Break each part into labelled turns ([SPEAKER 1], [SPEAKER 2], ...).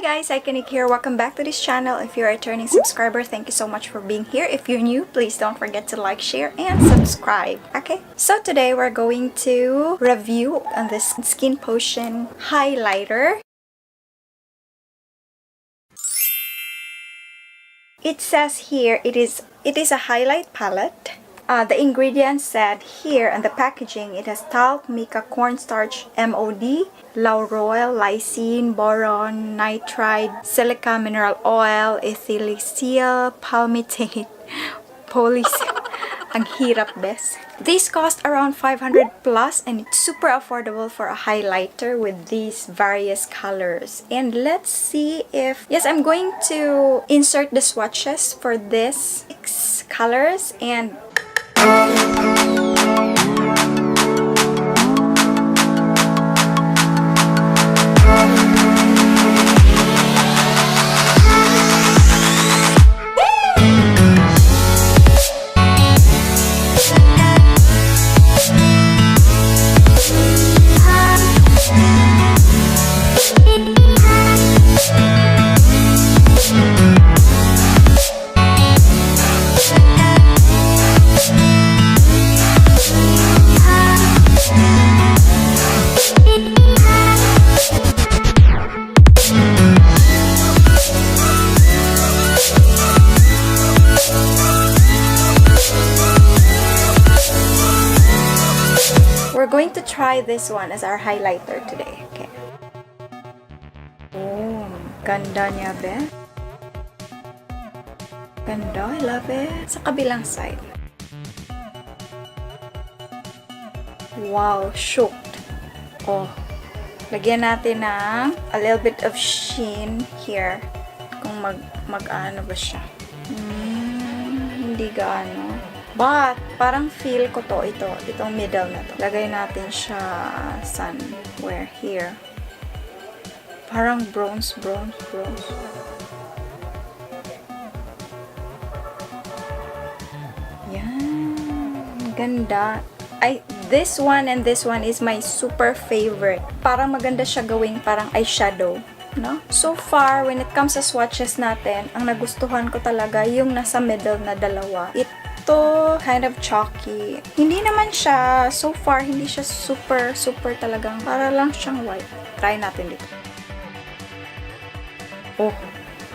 [SPEAKER 1] guys, Cykaniki here. Welcome back to this channel. If you're a returning subscriber, thank you so much for being here. If you're new, please don't forget to like, share, and subscribe. Okay, so today we're going to review on this Skin Potion highlighter. It says here it is a highlight palette. The ingredients said here on the packaging, it has talc, mica, cornstarch, MOD, lauryl, lysine, boron, nitride, silica, mineral oil, ethyl, palmitate, polysil. Ang hirap, bes. These cost around 500 plus and it's super affordable for a highlighter with these various colors. And let's see if... Yes, I'm going to insert the swatches for this 6 colors and... We're going to try this one as our highlighter today. Okay. Oh, ganda niya, be. Ganda, I love it. Sa kabilang side. Wow, shooked. Oh, lagyan natin ng a little bit of sheen here. Kung mag-ano ba siya. Hindi gaano. But, parang feel ko to, itong middle na to. Lagay natin siya somewhere here. Parang bronze. Yan. Ganda. This one and this one is my super favorite. Parang maganda siya gawing parang eyeshadow. No? So far, when it comes sa swatches natin, ang nagustuhan ko talaga yung nasa middle na dalawa. Ito, kind of chalky. Hindi naman siya, so far, hindi siya super talagang, para lang siyang white. Try natin dito. Oh,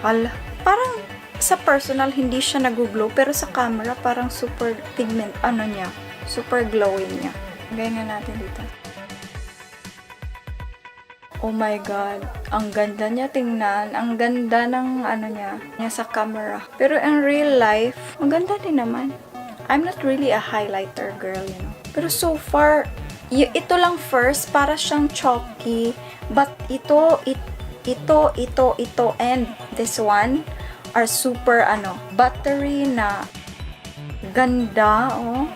[SPEAKER 1] hala. Parang sa personal, hindi siya nag-glow, pero sa camera, parang super pigment, niya, super glowing niya. Ganyan natin dito. Oh my God. Ang ganda niya tingnan. Ang ganda ng niya sa camera. Pero in real life, ang ganda din naman. I'm not really a highlighter girl, you know. Pero so far, ito lang first, para siyang chalky. But ito, and this one are super, buttery na ganda, oh,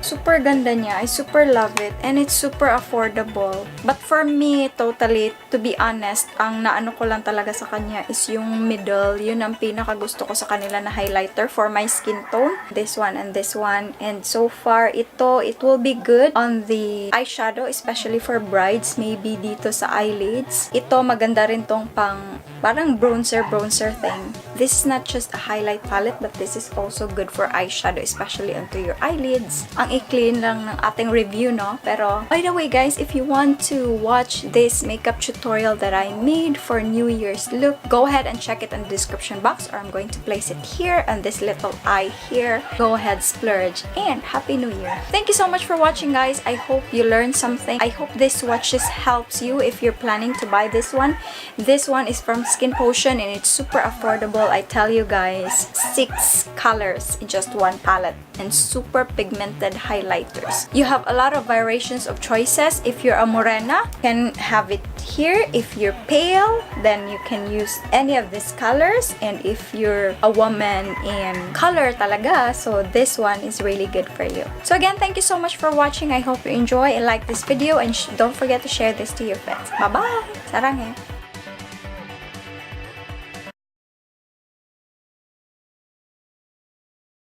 [SPEAKER 1] super ganda niya. I super love it and it's super affordable. But for me, totally, to be honest, ang naano ko lang talaga sa kanya is yung middle. Yun ang pinaka gusto ko sa kanila na highlighter for my skin tone. This one and this one. And so far, it will be good on the eyeshadow, especially for brides, maybe dito sa eyelids. Ito, maganda rin tong parang bronzer thing. This is not just a highlight palette, but this is also good for eyeshadow, especially onto your eyelids. Ang i-clean lang ng ating review, no? Pero, by the way guys, if you want to watch this makeup tutorial that I made for New Year's look, go ahead and check it in the description box, or I'm going to place it here on this little eye here. Go ahead, splurge, and Happy New Year! Thank you so much for watching, guys. I hope you learned something. I hope this swatches helps you if you're planning to buy this one. This one is from Skin Potion and it's super affordable. I tell you guys, 6 colors in just one palette and super pigmented highlighters. You have a lot of variations of choices. If you're a morena, you can have it here. If you're pale, then you can use any of these colors. And if you're a woman in color talaga, so this one is really good for you. So again, thank you so much for watching. I hope you enjoy and like this video, and don't forget to share this to your friends. Bye-bye! Saranghe!